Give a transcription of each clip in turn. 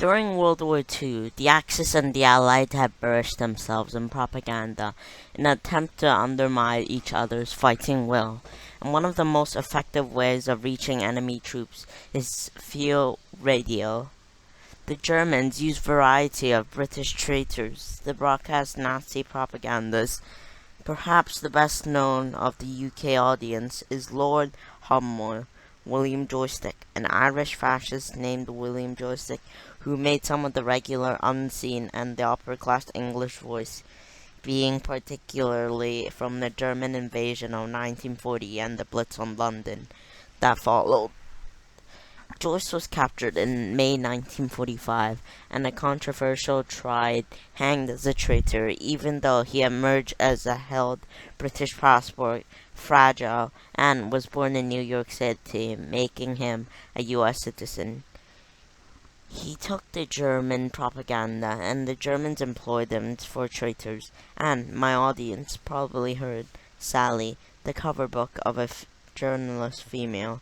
During World War II, the Axis and the Allied had burst themselves in propaganda in an attempt to undermine each other's fighting will, and one of the most effective ways of reaching enemy troops is field radio. The Germans used variety of British traitors to broadcast Nazi propagandas. Perhaps the best known of the UK audience is Lord Hobmore, William Joystick, an Irish fascist named William Joystick, who made some of the regular unseen and the upper-class English voice, being particularly from the German invasion of 1940 and the Blitz on London that followed. Joyce was captured in May 1945 and a controversial tried hanged as a traitor, even though he emerged as a held British passport, fragile, and was born in New York City, making him a U.S. citizen. He took the German propaganda, and the Germans employed him for traitors, and my audience probably heard Sally, the cover book of a journalist female,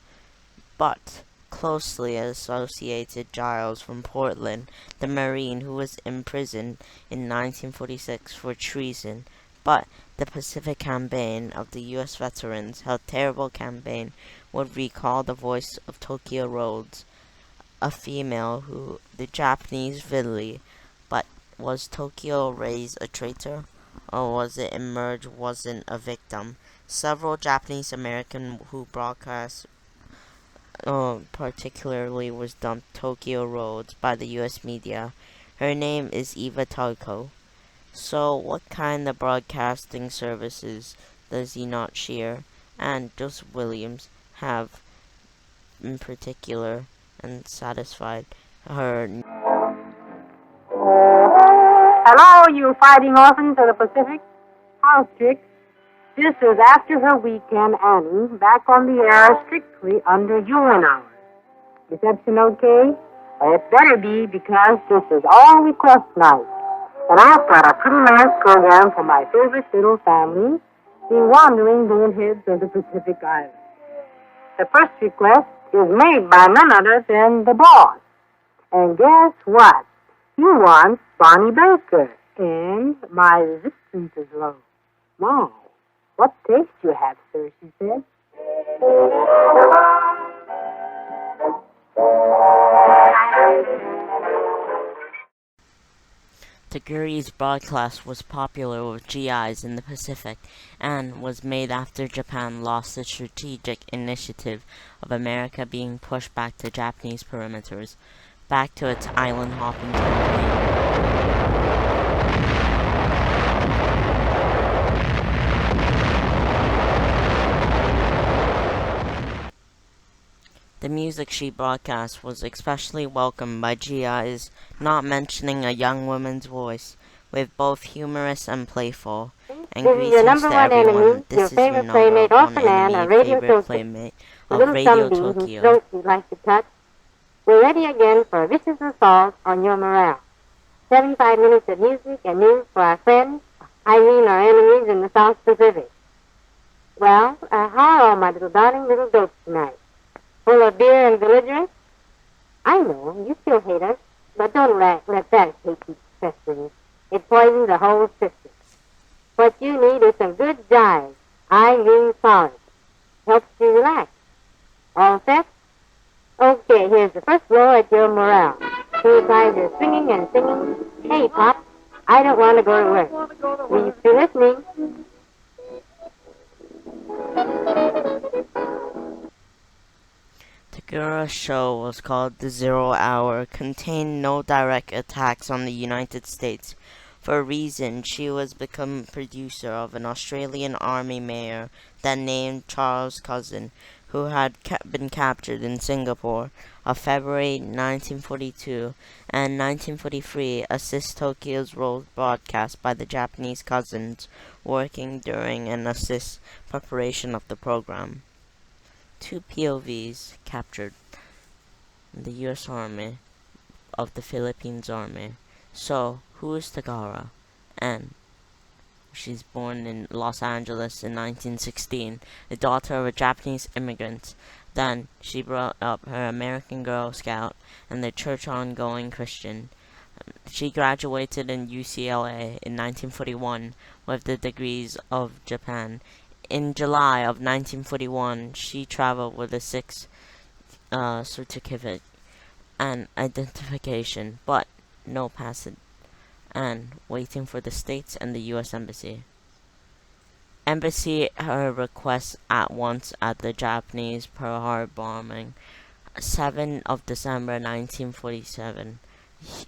but closely associated Giles from Portland, the Marine who was imprisoned in 1946 for treason. But the Pacific Campaign of the U.S. veterans, how terrible campaign, would recall the voice of Tokyo Rhodes, a female who the Japanese vilely. But was Tokyo raised a traitor, or was it emerged wasn't a victim? Several Japanese American who broadcast particularly was dumped Tokyo Rhodes by the U.S. media. Her name is Eva Toko. So what kind of broadcasting services does he not share? And does Williams have in particular and satisfied her? Hello, you fighting orphans of the Pacific. House chicks. This is After Her Weekend Annie, back on the air strictly under UN hours. Reception okay? Well, it better be, because this is all request night. And I've got a pretty nice program for my favorite little family, the wandering boneheads of the Pacific Islands. The first request is made by none other than the boss. And guess what? He wants Bonnie Baker, and my resistance is low. My, what taste you have, sir, she said. Taguri's broadcast was popular with GIs in the Pacific and was made after Japan lost the strategic initiative of America being pushed back to Japanese perimeters, back to its island hopping campaign. The music she broadcast was especially welcomed by GIs, not mentioning a young woman's voice, with both humorous and playful. And This is your greetings number to one everyone. enemy, This your is your favorite number playmate, one Orphan Ann, enemy, a radio favorite Tokyo. playmate The of little Radio zombie whose Tokyo. throat you'd like to touch. We're ready again for a vicious assault on your morale. 75 minutes of music and news for our friends, I mean our enemies in the South Pacific. Well, how are all my little darling little dopes tonight? Full of beer and belligerence? I know, you still hate us, but don't let that hate keep festering. It poisons the whole system. What you need is some good jive. I mean solid. Helps you relax. All set? Okay, here's the first blow at your morale. Two times you're swinging and singing, "Hey, Pop, I don't want to go to work. Will you be listening?" Tagura's show was called The Zero Hour, contained no direct attacks on the United States. For a reason, she was become producer of an Australian Army mayor then named Charles Cousin, who had been captured in Singapore of February 1942 and 1943 assist Tokyo's role broadcast by the Japanese cousins working during and assist preparation of the program. Two POVs captured the U.S. Army of the Philippines Army. So, who is Tagara? And she's born in Los Angeles in 1916, the daughter of a Japanese immigrant. Then she brought up her American Girl Scout and the church ongoing Christian. She graduated in UCLA in 1941 with the degrees of Japan. In July of 1941, she traveled with a sixth certificate and identification, but no passage, and waiting for the States and the U.S. Embassy her request at once at the Japanese Pearl Harbor bombing, 7th of December 1947.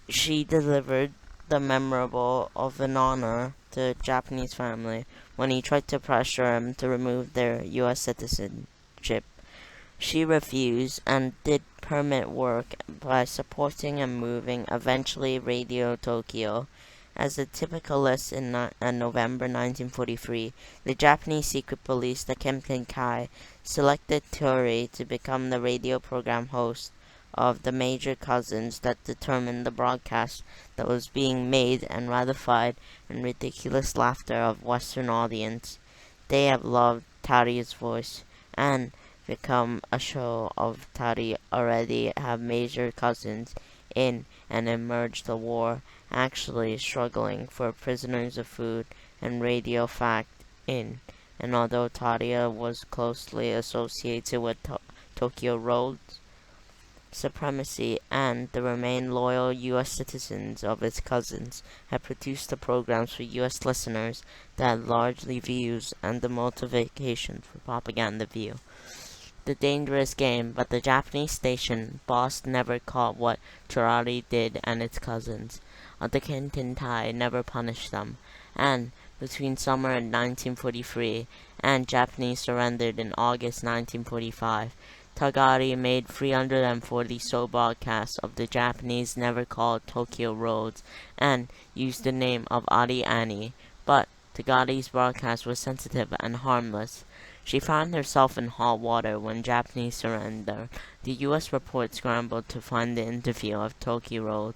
She delivered the memorable of an honor to the Japanese family when he tried to pressure him to remove their U.S. citizenship. She refused and did permit work by supporting and moving eventually Radio Tokyo. As a typical list in November 1943, the Japanese secret police, the Kempen-kai, selected Tori to become the radio program host of the major cousins that determined the broadcast that was being made and ratified in ridiculous laughter of Western audience. They have loved Tari's voice and become a show of Tari already have major cousins in and emerged the war, actually struggling for prisoners of food and radio fact in. And although Taria was closely associated with Tokyo Roads supremacy and the remain loyal U.S. citizens of its cousins had produced the programs for U.S. listeners that had largely views and the motivation for propaganda view. The dangerous game, but the Japanese station boss never caught what Chirari did and its cousins. The Kempen-kai never punished them, and between summer of 1943 and Japanese surrendered in August 1945, Tagari made 340 show broadcasts of the Japanese never called Tokyo Roads and used the name of Ari Annie, but Tagari's broadcast was sensitive and harmless. She found herself in hot water when Japanese surrendered. The U.S. report scrambled to find the interview of Tokyo Road,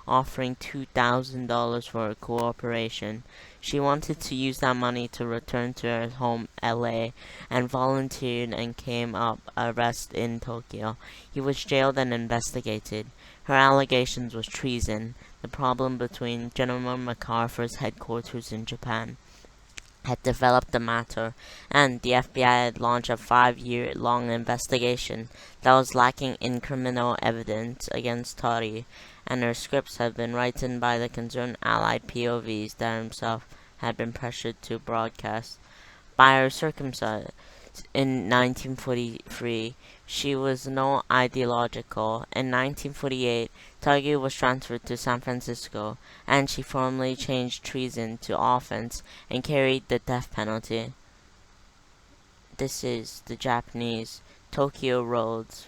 offering $2,000 for her cooperation. She wanted to use that money to return to her home, LA, and volunteered and came up arrest in Tokyo. He was jailed and investigated. Her allegations was treason. The problem between General MacArthur's headquarters in Japan had developed the matter, and the FBI had launched a 5-year-long investigation that was lacking in criminal evidence against Tori, and her scripts had been written by the concerned Allied POVs that himself had been pressured to broadcast. By her circumstances in 1943, she was no ideological. In 1948, Tagi was transferred to San Francisco, and she formally changed treason to offense and carried the death penalty. This is the Japanese Tokyo Roads